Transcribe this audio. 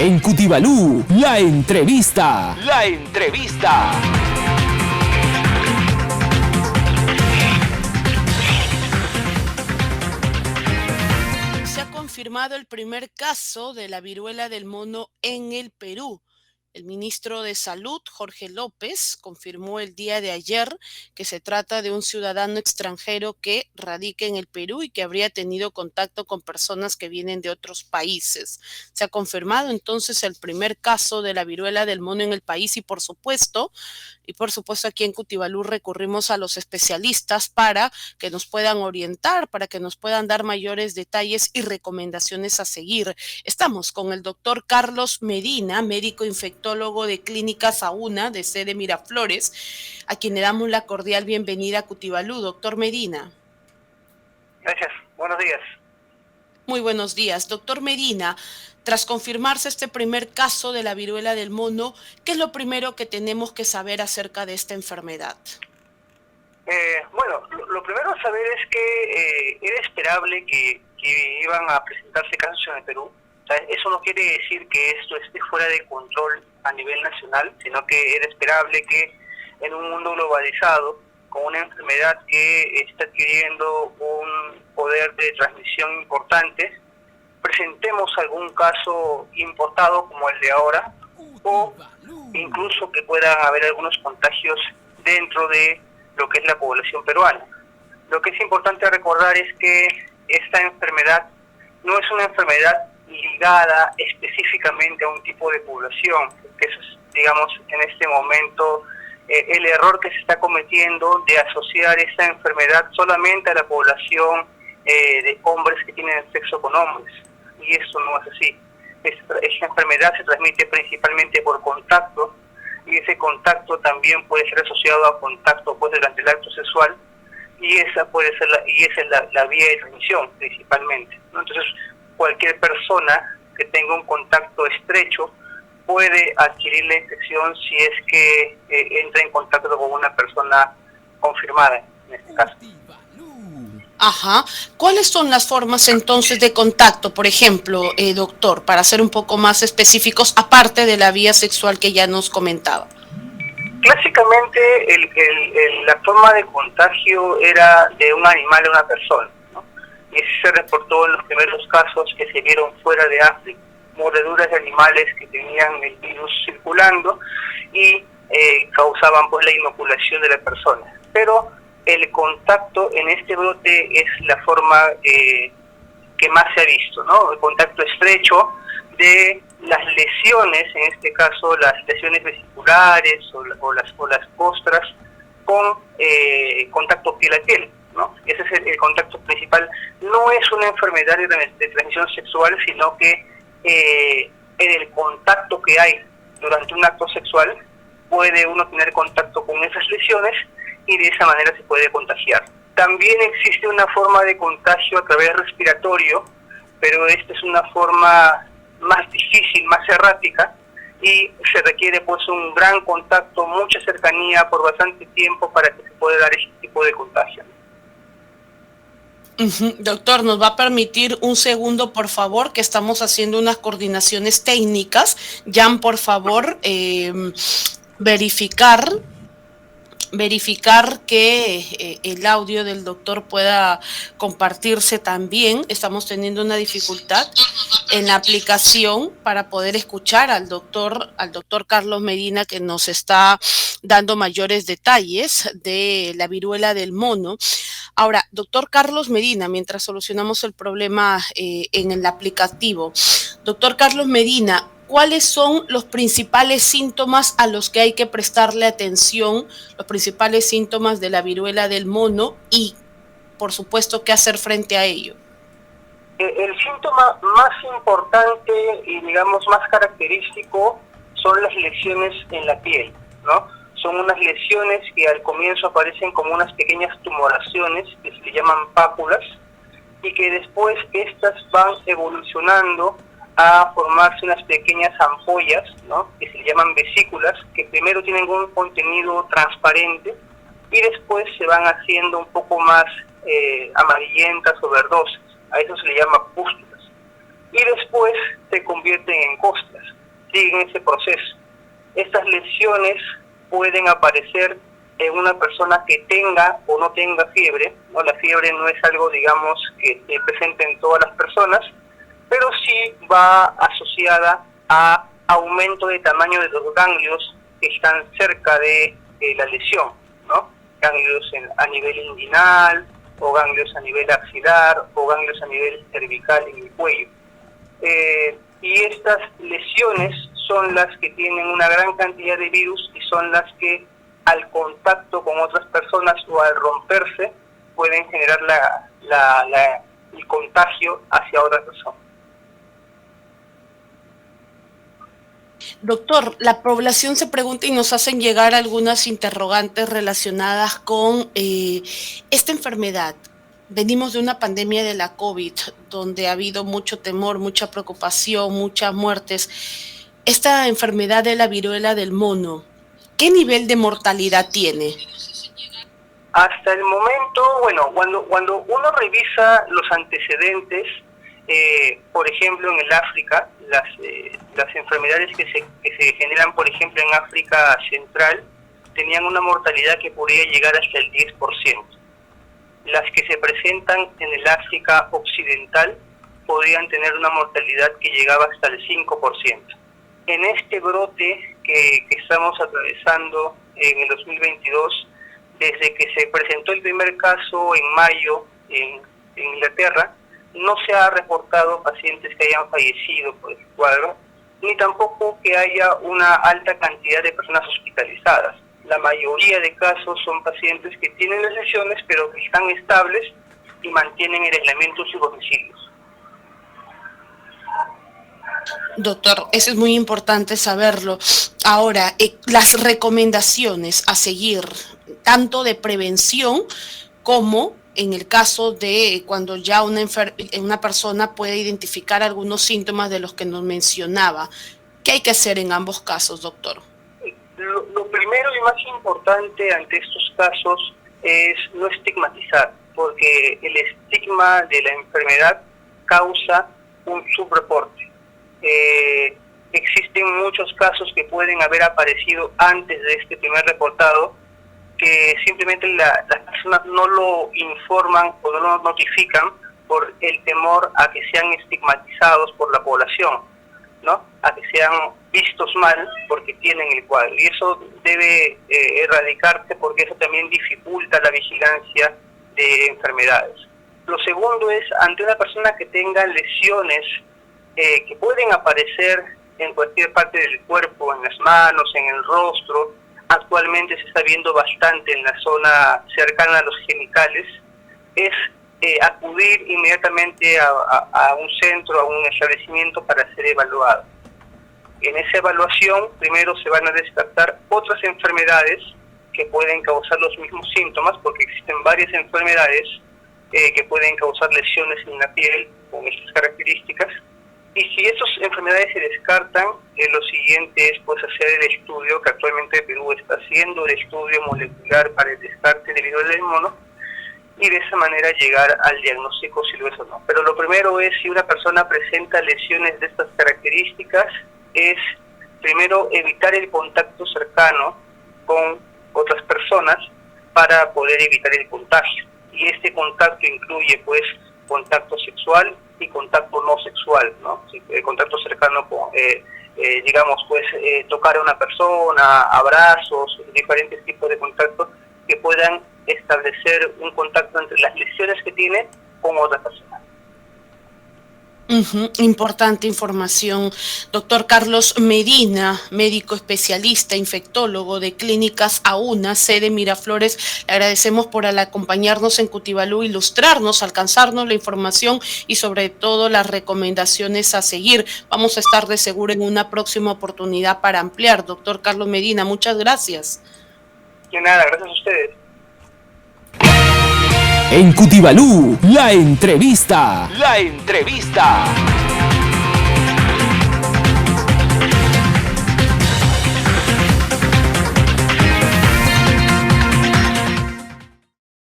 En Cutibalú, la entrevista. La entrevista. Se ha confirmado el primer caso de la viruela del mono en el Perú. El ministro de Salud, Jorge López, confirmó el día de ayer que se trata de un ciudadano extranjero que radica en el Perú y que habría tenido contacto con personas que vienen de otros países. Se ha confirmado entonces el primer caso de la viruela del mono en el país y por supuesto aquí en Cutibalú recurrimos a los especialistas para que nos puedan orientar, para que nos puedan dar mayores detalles y recomendaciones a seguir. Estamos con el doctor Carlos Medina, médico infectólogo de Clínica Saúna de sede Miraflores, a quien le damos la cordial bienvenida a Cutibalú. Doctor Medina. Gracias, buenos días. Muy buenos días. Doctor Medina, tras confirmarse este primer caso de la viruela del mono, ¿qué es lo primero que tenemos que saber acerca de esta enfermedad? Bueno, lo primero a saber es que era esperable que iban a presentarse casos en el Perú. O sea, eso no quiere decir que esto esté fuera de control a nivel nacional, sino que era esperable que en un mundo globalizado, con una enfermedad que está adquiriendo un poder de transmisión importante, presentemos algún caso importado como el de ahora, o incluso que puedan haber algunos contagios dentro de lo que es la población peruana. Lo que es importante recordar es que esta enfermedad no es una enfermedad ligada específicamente a un tipo de población, que eso es, digamos, en este momento el error que se está cometiendo de asociar esta enfermedad solamente a la población de hombres que tienen sexo con hombres, y eso no es así. Esta enfermedad se transmite principalmente por contacto, y ese contacto también puede ser asociado a contacto pues durante el acto sexual, y esa puede ser la vía de transmisión principalmente, ¿no? Entonces, cualquier persona que tenga un contacto estrecho puede adquirir la infección si es que entra en contacto con una persona confirmada en este caso. Ajá. ¿Cuáles son las formas entonces de contacto, por ejemplo, doctor, para ser un poco más específicos, aparte de la vía sexual que ya nos comentaba? Clásicamente, la forma de contagio era de un animal a una persona, ¿no? Y eso se reportó en los primeros casos que se vieron fuera de África, mordeduras de animales que tenían el virus circulando y causaban pues la inoculación de la persona. Pero el contacto en este brote es la forma que más se ha visto, ¿no? El contacto estrecho de las lesiones, en este caso las lesiones vesiculares o las costras, con contacto piel a piel, ¿no? Ese es el contacto principal. No es una enfermedad de transmisión sexual, sino que en el contacto que hay durante un acto sexual puede uno tener contacto con esas lesiones y de esa manera se puede contagiar. También existe una forma de contagio a través respiratorio, pero esta es una forma más difícil, más errática, y se requiere pues un gran contacto, mucha cercanía por bastante tiempo para que se pueda dar este tipo de contagio. Doctor, ¿nos va a permitir un segundo, por favor, que estamos haciendo unas coordinaciones técnicas? Jan, por favor, verificar que el audio del doctor pueda compartirse también. Estamos teniendo una dificultad en la aplicación para poder escuchar al doctor Carlos Medina, que nos está dando mayores detalles de la viruela del mono. Ahora, doctor Carlos Medina, mientras solucionamos el problema en el aplicativo, doctor Carlos Medina, ¿cuáles son los principales síntomas a los que hay que prestarle atención, los principales síntomas de la viruela del mono y, por supuesto, qué hacer frente a ello? El síntoma más importante y, digamos, más característico son las lesiones en la piel, ¿no? Son unas lesiones que al comienzo aparecen como unas pequeñas tumoraciones que se le llaman pápulas y que después estas van evolucionando a formarse unas pequeñas ampollas, ¿no? Que se llaman vesículas, que primero tienen un contenido transparente y después se van haciendo un poco más amarillentas o verdosas. A eso se le llama pústulas. Y después se convierten en costras. siguen ese proceso. Estas lesiones pueden aparecer en una persona que tenga o no tenga fiebre, ¿no? La fiebre no es algo, digamos, que esté presente en todas las personas, pero sí va asociada a aumento de tamaño de los ganglios que están cerca de la lesión, ¿no? Ganglios a nivel inguinal, o ganglios a nivel axilar, o ganglios a nivel cervical en el cuello. Y estas lesiones son las que tienen una gran cantidad de virus y son las que al contacto con otras personas o al romperse pueden generar el contagio hacia otra persona. Doctor, la población se pregunta y nos hacen llegar algunas interrogantes relacionadas con esta enfermedad. Venimos de una pandemia de la COVID, donde ha habido mucho temor, mucha preocupación, muchas muertes. Esta enfermedad de la viruela del mono, ¿qué nivel de mortalidad tiene? Hasta el momento, bueno, cuando uno revisa los antecedentes, por ejemplo, en el África, las enfermedades que se generan, por ejemplo, en África Central, tenían una mortalidad que podía llegar hasta el 10%. Las que se presentan en el África Occidental podían tener una mortalidad que llegaba hasta el 5%. En este brote que estamos atravesando en el 2022, desde que se presentó el primer caso en mayo en Inglaterra, no se ha reportado pacientes que hayan fallecido por el cuadro, ni tampoco que haya una alta cantidad de personas hospitalizadas. La mayoría de casos son pacientes que tienen las lesiones, pero que están estables y mantienen el aislamiento en sus domicilios. Doctor, eso es muy importante saberlo. Ahora, las recomendaciones a seguir, tanto de prevención como en el caso de cuando ya una persona puede identificar algunos síntomas de los que nos mencionaba. ¿Qué hay que hacer en ambos casos, doctor? Lo primero y más importante ante estos casos es no estigmatizar, porque el estigma de la enfermedad causa un subreporte. Existen muchos casos que pueden haber aparecido antes de este primer reportado, que simplemente las personas no lo informan o no lo notifican por el temor a que sean estigmatizados por la población, ¿no? A que sean vistos mal porque tienen el cuadro. Y eso debe erradicarse, porque eso también dificulta la vigilancia de enfermedades. Lo segundo es, ante una persona que tenga lesiones que pueden aparecer en cualquier parte del cuerpo, en las manos, en el rostro. Actualmente se está viendo bastante en la zona cercana a los genitales, es acudir inmediatamente a un centro, a un establecimiento para ser evaluado. En esa evaluación primero se van a descartar otras enfermedades que pueden causar los mismos síntomas, porque existen varias enfermedades que pueden causar lesiones en la piel con estas características. Y si esas enfermedades se descartan, lo siguiente es pues hacer el estudio que actualmente Perú está haciendo, el estudio molecular para el descarte de viruela del mono, y de esa manera llegar al diagnóstico si lo es o no. Pero lo primero es, si una persona presenta lesiones de estas características, es primero evitar el contacto cercano con otras personas para poder evitar el contagio. Y este contacto incluye pues contacto sexual y contacto no sexual, ¿no? El contacto cercano con, digamos, pues tocar a una persona, abrazos, diferentes tipos de contactos que puedan establecer un contacto entre las lesiones que tiene con otra persona. Importante información. Doctor Carlos Medina, médico especialista, infectólogo de Clínicas Auna, sede Miraflores. Le agradecemos por acompañarnos en Cutibalú, ilustrarnos, alcanzarnos la información y sobre todo las recomendaciones a seguir. Vamos a estar de seguro en una próxima oportunidad para ampliar. Doctor Carlos Medina, muchas gracias. De nada, gracias a ustedes. En Cutibalú, la entrevista. La entrevista.